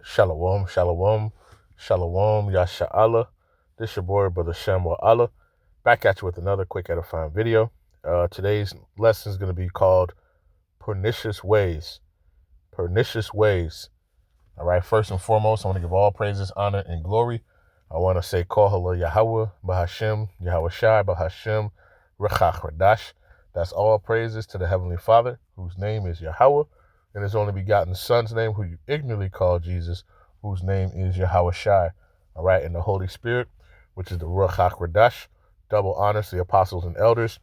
Shalom, shalom, shalom, yasha'Allah. This your boy, Brother Shamwa Allah, back at you with another quick edifying video. Today's lesson is going to be called Pernicious Ways. Pernicious Ways. All right, first and foremost, I want to give all praises, honor, and glory. I want to say, Halal, Yahawah, Bahasham, Yahawashi, Bahasham, Rawchaa, Qadash. That's all praises to the Heavenly Father, whose name is Yahawah, and his only begotten Son's name, who you ignorantly call Jesus, whose name is Yahawashi. All right, and the Holy Spirit, which is the Rawchaa, Qadash. Double honors to the apostles and elders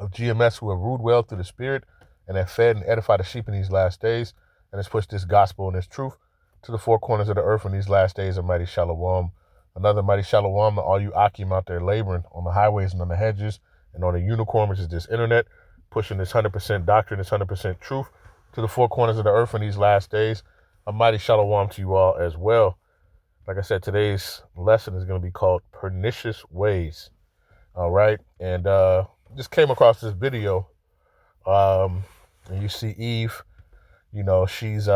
of GMS who have ruled well through the Spirit and have fed and edified the sheep in these last days, and has pushed this gospel and this truth to the four corners of the earth in these last days. A mighty shalom. Another mighty shalom to all you Akim out there laboring on the highways and on the hedges and on the unicorn, which is this internet, pushing this 100% doctrine, this 100% truth to the four corners of the earth in these last days. A mighty shalom to you all as well. Like I said, today's lesson is going to be called Pernicious Ways. All right. And just came across this video. And you see Eve, she's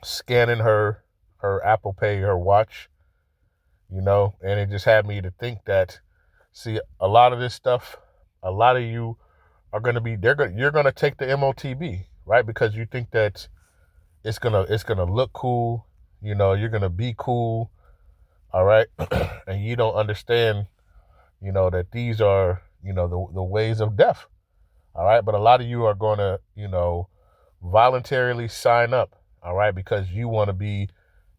scanning her Apple Pay, her watch, and it just had me to think that, see, a lot of this stuff, a lot of you are going to be, you're going to take the MOTB, right? Because you think that it's going to look cool, you're going to be cool. All right. And you don't understand, that these are, the ways of death. All right. But a lot of you are going to, voluntarily sign up. All right. Because you want to be,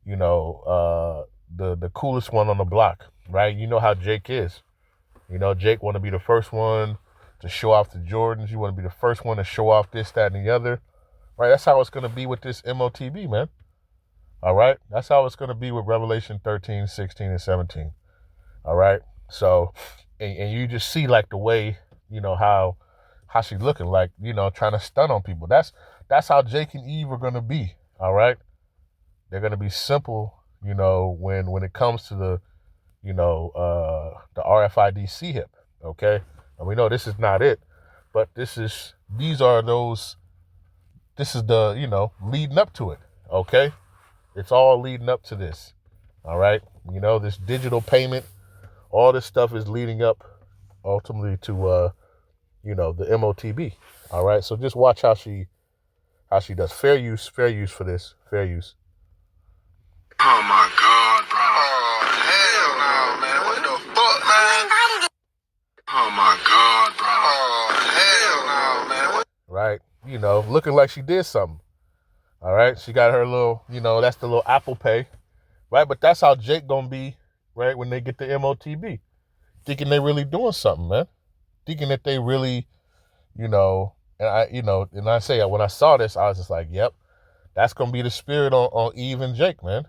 the coolest one on the block. Right. You know how Jake is. Jake want to be the first one to show off the Jordans. You want to be the first one to show off this, that, and the other. Right. That's how it's going to be with this MOTB, man. All right. That's how it's going to be with Revelation 13, 16, and 17. All right. So, and you just see like the way, how she's looking, like, trying to stun on people. That's how Jake and Eve are going to be. All right. They're going to be simple, when it comes to the, the RFID C-hip. Okay. And we know this is not it, but this is the, leading up to it. Okay. It's all leading up to this. All right. This digital payment, all this stuff is leading up ultimately to, the MOTB. All right. So just watch how she does. Fair use for this. Fair use. Oh my God, bro. Oh, hell no, man. What the fuck, man? Oh my God, bro. Oh, hell no, man. What? Right. Looking like she did something. All right. She got her little, that's the little Apple Pay. Right. But that's how Jake gonna be, right, when they get the MOTB. Thinking they really doing something, man. Thinking that they really, and I say, when I saw this, I was just like, yep, that's going to be the spirit on Eve and Jake, man.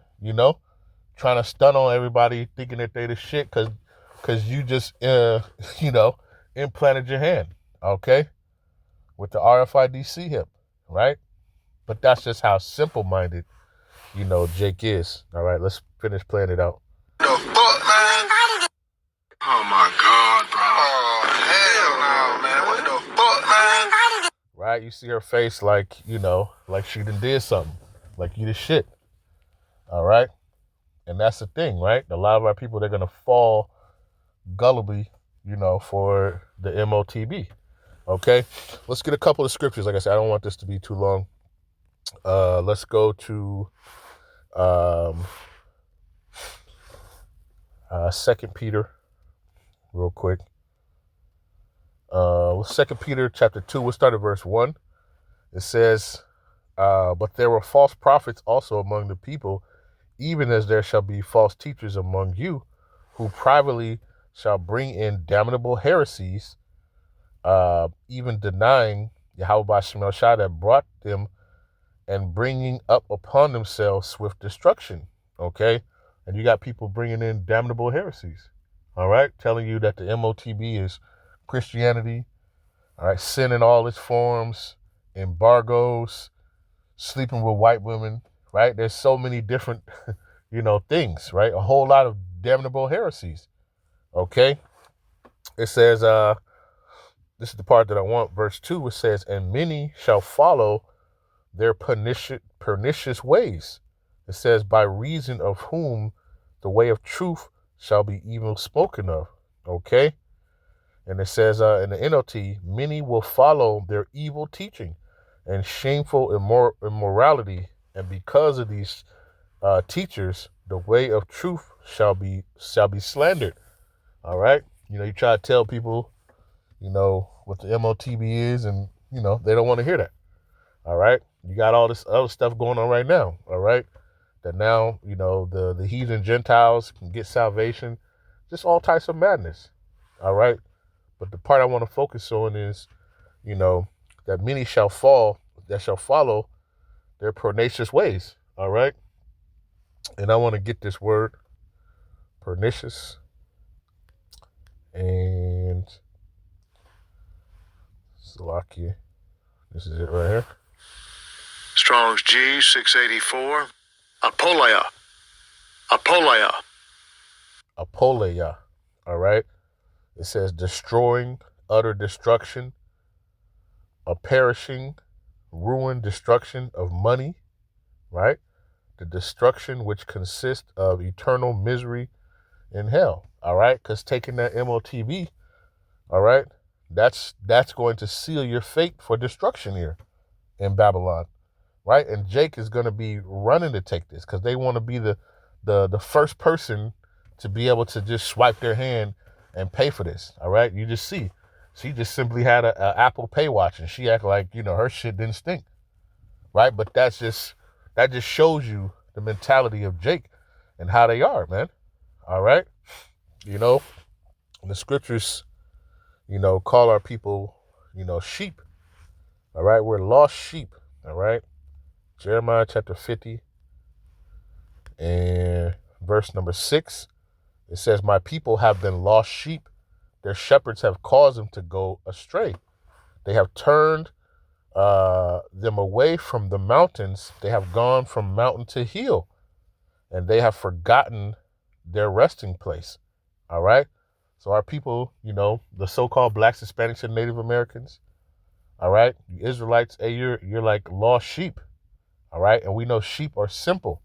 Trying to stun on everybody, thinking that they the shit because you just, implanted your hand, okay, with the RFID C-hip, right? But that's just how simple-minded, Jake is. All right, let's finish playing it out. The fuck, man? Oh my God, bro. Oh, hell no, man. What the fuck, man? Right, you see her face like, like she done did something, like you the shit. All right, and that's the thing, right? A lot of our people, they're gonna fall gullibly, for the MOTB. Okay, let's get a couple of scriptures. Like I said, I don't want this to be too long. Let's go to 2 Peter real quick. 2 Peter chapter 2, we'll start at verse 1. It says, but there were false prophets also among the people, even as there shall be false teachers among you, who privately shall bring in damnable heresies, even denying Yahawah that brought them, and bringing up upon themselves swift destruction. Okay? And you got people bringing in damnable heresies. All right? Telling you that the MOTB is Christianity. All right? Sin in all its forms, embargoes, sleeping with white women, right? There's so many different, things, right? A whole lot of damnable heresies. Okay? It says, this is the part that I want, verse 2, it says, and many shall follow their pernicious ways. It says, by reason of whom the way of truth shall be evil spoken of. Okay? And it says in the NLT, many will follow their evil teaching and shameful immorality. And because of these teachers, the way of truth shall be slandered. All right? You try to tell people, what the MOTB is, and, they don't want to hear that. All right? You got all this other stuff going on right now. All right? That now, the heathen Gentiles can get salvation. Just all types of madness. All right? But the part I want to focus on is, that many shall fall, that shall follow their pernicious ways. All right? And I want to get this word, pernicious, and Slovakia. This is it right here. Strong's G 684. Apoleia. Apoleia. Apoleia. All right? It says destroying, utter destruction, a perishing, ruin, destruction of money, right? The destruction which consists of eternal misery in hell, all right? Because taking that MOTB, all right, that's going to seal your fate for destruction here in Babylon, right? And Jake is going to be running to take this because they want to be the first person to be able to just swipe their hand and pay for this, all right? You just see. She just simply had a Apple Pay watch, and she acted like, her shit didn't stink, right? But that just shows you the mentality of Jake and how they are, man, all right? The scriptures, call our people, sheep, all right? We're lost sheep, all right? Jeremiah chapter 50 and verse number 6, it says, my people have been lost sheep. Their shepherds have caused them to go astray. They have turned them away from the mountains. They have gone from mountain to hill, and they have forgotten their resting place. All right? So our people, the so-called blacks, Hispanics, and Native Americans, all right? You Israelites, hey, you're like lost sheep, all right? And we know sheep are simple,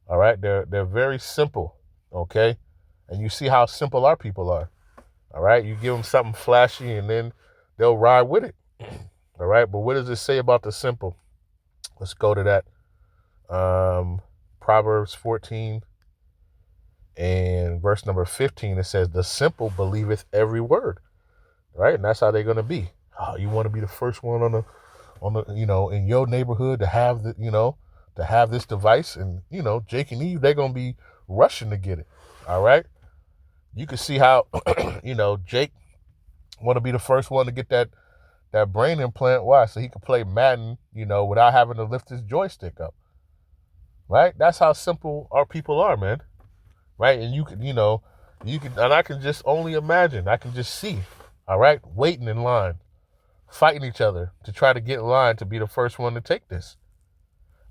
all right? They're very simple, okay? And you see how simple our people are. All right, you give them something flashy and then they'll ride with it. All right, but what does it say about the simple? Let's go to that. Proverbs 14 and verse number 15. It says, the simple believeth every word. Right, and that's how they're gonna be. Oh, you want to be the first one on the in your neighborhood to have to have this device, and Jake and Eve, they're gonna be rushing to get it. All right. You can see how, Jake want to be the first one to get that brain implant. Why? So he could play Madden, without having to lift his joystick up. Right? That's how simple our people are, man. Right? And you can, and I can just only imagine. I can just see, all right, waiting in line, fighting each other to try to get in line to be the first one to take this.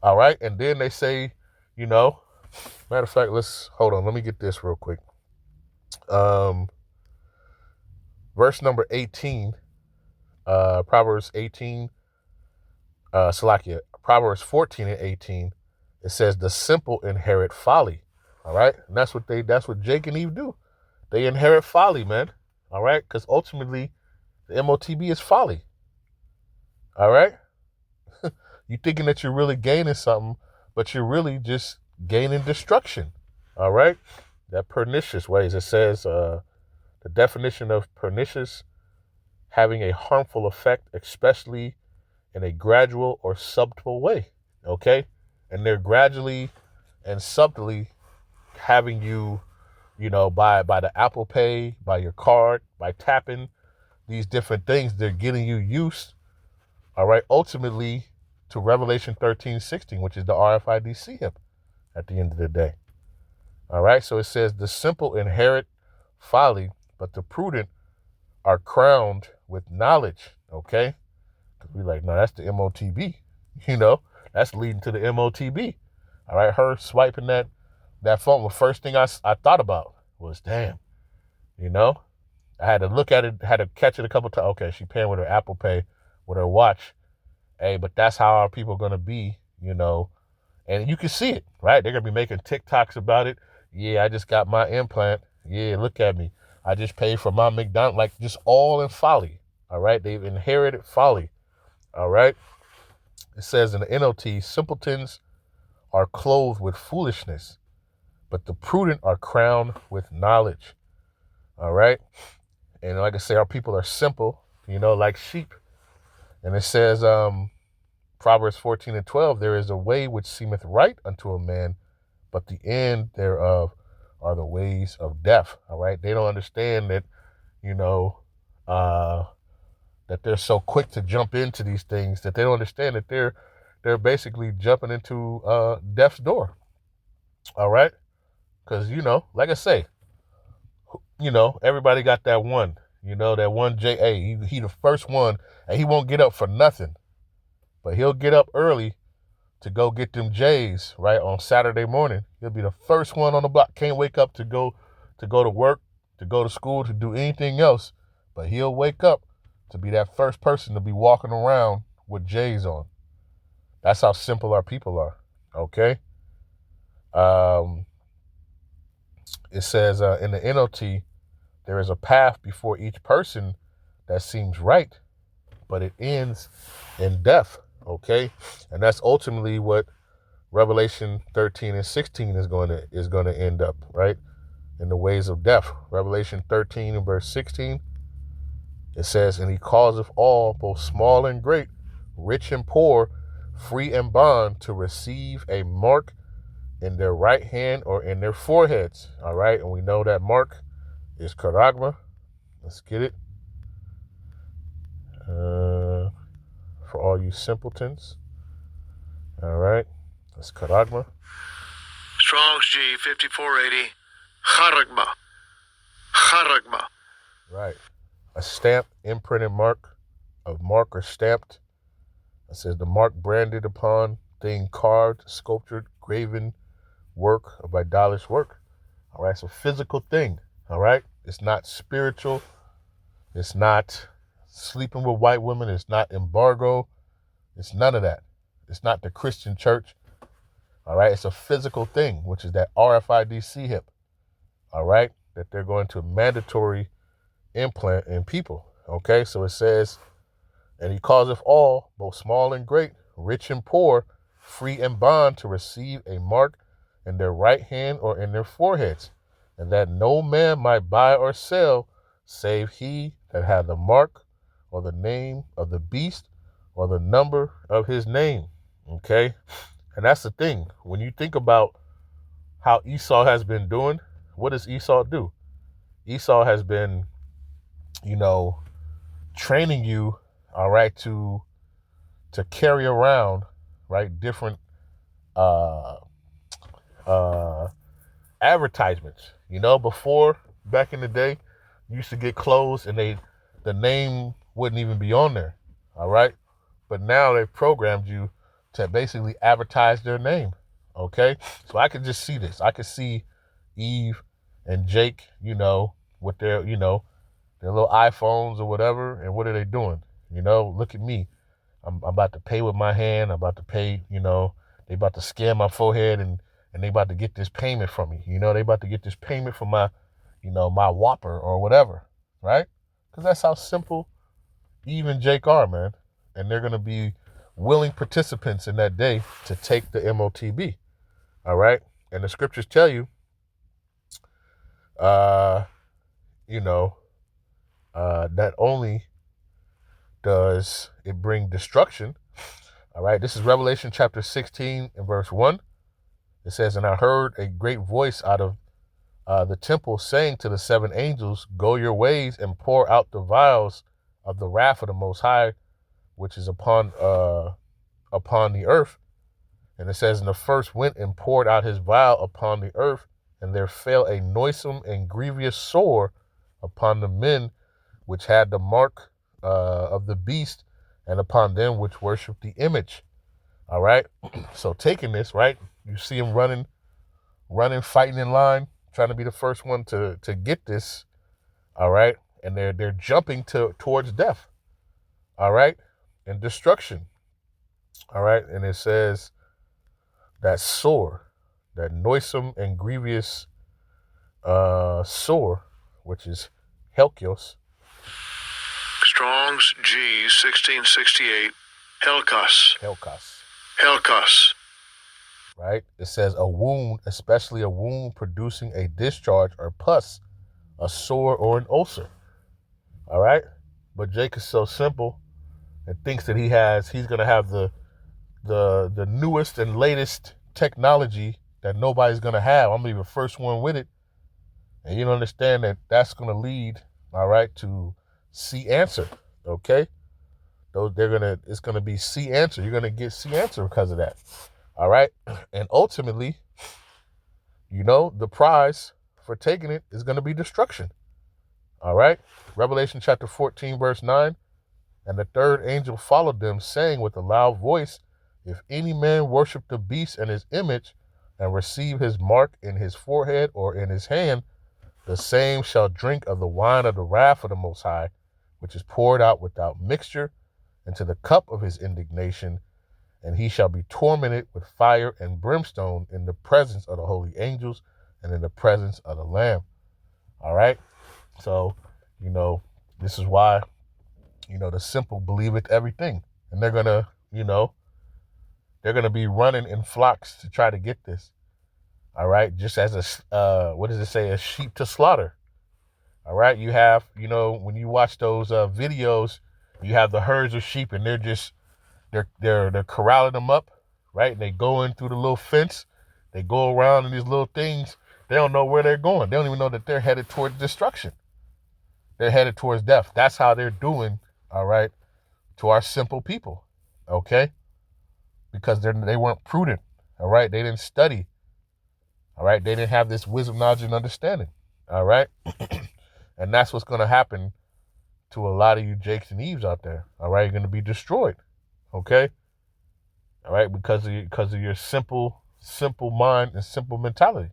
All right? And then they say, matter of fact, hold on. Let me get this real quick. Verse number 18, Proverbs 18, Proverbs 14 and 18, it says the simple inherit folly. All right. And that's what Jake and Eve do. They inherit folly, man. All right. Because ultimately the MOTB is folly. All right. You thinking that you're really gaining something, but you're really just gaining destruction. All right. That pernicious ways. It says, the definition of pernicious, having a harmful effect, especially in a gradual or subtle way, okay? And they're gradually and subtly having you, by the Apple Pay, by your card, by tapping these different things, they're getting you used, all right, ultimately to Revelation 13:16, which is the RFID chip at the end of the day. All right, so it says the simple inherit folly, but the prudent are crowned with knowledge, okay? Because we're like, no, that's the MOTB, that's leading to the MOTB. All right, her swiping that phone, the first thing I thought about was, damn, I had to look at it, had to catch it a couple times. Okay, she paying with her Apple Pay, with her watch. Hey, but that's how our people are going to be, And you can see it, right? They're going to be making TikToks about it. Yeah, I just got my implant. Yeah, look at me. I just paid for my McDonald's. Like, just all in folly, all right? They've inherited folly, all right? It says in the NLT, simpletons are clothed with foolishness, but the prudent are crowned with knowledge, all right? And like I say, our people are simple, like sheep. And it says, Proverbs 14:12, there is a way which seemeth right unto a man, but the end thereof are the ways of death. All right. They don't understand that, that they're so quick to jump into these things, that they don't understand that they're basically jumping into death's door. All right. Because, like I say, everybody got that one, that one JA. He the first one, and he won't get up for nothing, but he'll get up early to go get them J's, right, on Saturday morning. He'll be the first one on the block. Can't wake up to go to work, to go to school, to do anything else. But he'll wake up to be that first person to be walking around with J's on. That's how simple our people are, okay? It says in the NLT, there is a path before each person that seems right, but it ends in death, okay? And that's ultimately what Revelation 13 and 16 is going to end up, right? In the ways of death. Revelation 13 and verse 16, it says, and he causeth all, both small and great, rich and poor, free and bond, to receive a mark in their right hand or in their foreheads. All right, and we know that mark is charagma. Let's get it. For all you simpletons. All right, that's charagma. Strong's G 5480. Charagma. Charagma. Right. A stamped, imprinted mark, of mark or stamped. It says the mark branded upon, thing carved, sculptured, graven, work of idolatrous work. All right, it's a physical thing. All right, it's not spiritual. It's not sleeping with white women. It's not embargo. It's none of that. It's not the Christian church. All right, it's a physical thing, which is that RFID chip. All right, that they're going to mandatory implant in people. Okay, so it says, and he causeth all, both small and great, rich and poor, free and bond, to receive a mark in their right hand or in their foreheads, and that no man might buy or sell, save he that had the mark or the name of the beast or the number of his name. Okay, and that's the thing. When you think about how Esau has been doing, what does Esau do? Esau has been, training you, all right, to carry around, right, different advertisements. Before, back in the day, you used to get clothes and the name wouldn't even be on there, all right? But now they've programmed you to basically advertise their name, okay? So I could just see this. I could see Eve and Jake, with their, their little iPhones or whatever, and what are they doing? Look at me. I'm about to pay with my hand. I'm about to pay, they about to scan my forehead and they about to get this payment from me. They about to get this payment from my, my Whopper or whatever, right? Because that's how simple Eve and Jake are, man. And they're going to be willing participants in that day to take the MOTB, all right? And the scriptures tell you, not only does it bring destruction, all right? This is Revelation chapter 16 and verse 1. It says, and I heard a great voice out of the temple saying to the seven angels, go your ways and pour out the vials of the wrath of the Most High, which is upon the earth. And it says, and the first went and poured out his vial upon the earth, and there fell a noisome and grievous sore upon the men which had the mark of the beast, and upon them which worship the image. All right. So taking this, right, you see them running, fighting in line, trying to be the first one to get this. All right. And they're jumping towards death. All right. And destruction. All right. And it says, that sore, that noisome and grievous sore, which is Helkios. Strong's G 1668. Helkos. Helkos. Helkos. Right? It says a wound, especially a wound producing a discharge or pus, a sore or an ulcer. All right? But Jake is so simple and thinks that he's going to have the newest and latest technology that nobody's going to have. I'm going to be the first one with it. And you don't understand that that's going to lead, all right, to C answer, okay? It's going to be C answer. You're going to get C answer because of that, all right? And ultimately, the prize for taking it is going to be destruction, all right? Revelation chapter 14, verse 9, and the third angel followed them, saying with a loud voice, if any man worship the beast and his image and receive his mark in his forehead or in his hand, the same shall drink of the wine of the wrath of the Most High, which is poured out without mixture into the cup of his indignation, and he shall be tormented with fire and brimstone in the presence of the holy angels and in the presence of the Lamb. All right? So, this is why, the simple believeth everything. And they're going to, they're going to be running in flocks to try to get this. All right? Just as what does it say? A sheep to slaughter. All right? You have, when you watch those videos, you have the herds of sheep and they're corralling them up, right? And they go in through the little fence. They go around in these little things. They don't know where they're going. They don't even know that they're headed towards destruction. They're headed towards death. That's how they're doing, all right, to our simple people, okay? Because they weren't prudent, all right? They didn't study, all right? They didn't have this wisdom, knowledge, and understanding, all right? And that's what's going to happen to a lot of you Jakes and Eves out there, all right? You're going to be destroyed, okay? All right, because of your simple mind and simple mentality.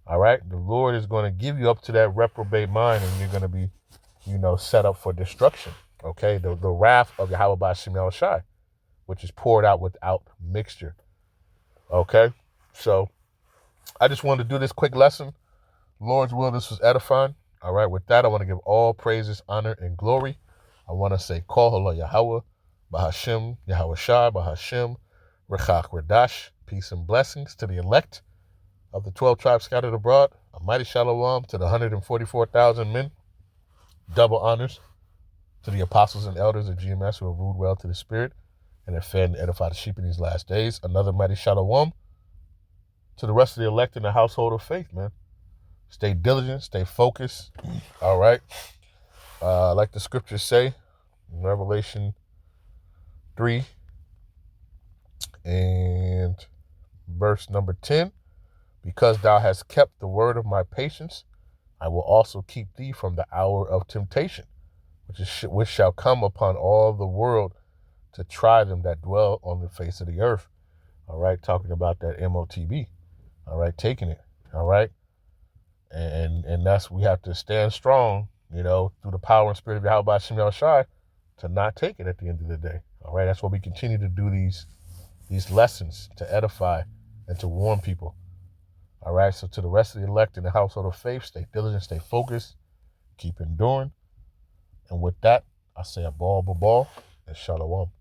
All right, the Lord is going to give you up to that reprobate mind, and you're going to be, set up for destruction. Okay, the wrath of Yahawah Bahasham Yahawashi, which is poured out without mixture. Okay, so I just wanted to do this quick lesson. Lord's will, this was edifying. All right, with that, I want to give all praises, honor, and glory. I want to say, Call Halal Yahawah, Bahasham, Yahawashi, Bahasham, Rechach, Qadash, peace and blessings to the elect of the 12 tribes scattered abroad. A mighty shalom to the 144,000 men. Double honors to the apostles and elders of GMS who have ruled well to the spirit and have fed and edified the sheep in these last days. Another mighty shalom to the rest of the elect in the household of faith, man. Stay diligent, stay focused. All right. Like the scriptures say in Revelation 3 and verse number 10, because thou hast kept the word of my patience, I will also keep thee from the hour of temptation, which shall come upon all the world to try them that dwell on the face of the earth. All right, talking about that MOTB. All right, taking it. All right, and that's, we have to stand strong, through the power and spirit of Yahawah Bahasham Yahawashi to not take it at the end of the day. All right, that's why we continue to do these lessons to edify and to warn people. All right, so to the rest of the elect in the household of faith, stay diligent, stay focused, keep enduring. And with that, I say a ball, and shalom.